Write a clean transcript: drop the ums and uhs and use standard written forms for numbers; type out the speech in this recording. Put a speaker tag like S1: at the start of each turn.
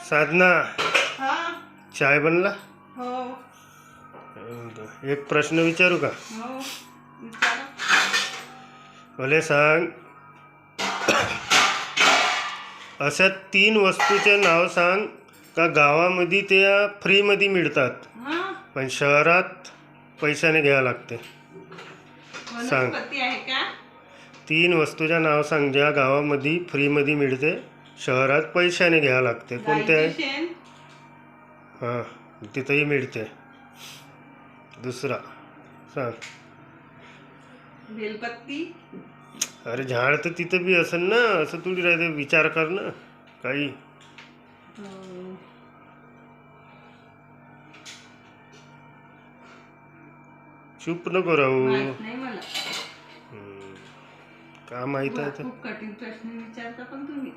S1: साधना,
S2: हा.
S1: चाय बनला?
S2: हो.
S1: एक प्रश्न विचारू का?
S2: हो. विचारा.
S1: मला सांग, अशा 3 वस्तूचे नाव सांग का गावामध्ये त्या फ्रीमध्ये मिळतात
S2: हा.
S1: पण शहरात पैशाने घ्यावं लागते. सांग.
S2: वनस्पती आहे का?
S1: 3 वस्तूच्या नाव सांग ज्या गावामध्ये फ्रीमध्ये मिळते, शहरात पैशाने घ्यावं लागते. कोणते आहे?
S2: गाईचे शेण.
S1: हां, तिथंही मिळते. दुसरा सांग.
S2: बेलपत्ती.
S1: अरे झाड तर तिथं बी असेल ना, असं थोडी राहते. विचार कर ना काही. चूप नको राहू.
S2: माहित नाही मला.
S1: का माहित आहे तर?
S2: खूप कठीण प्रश्न विचारता पण तुम्ही.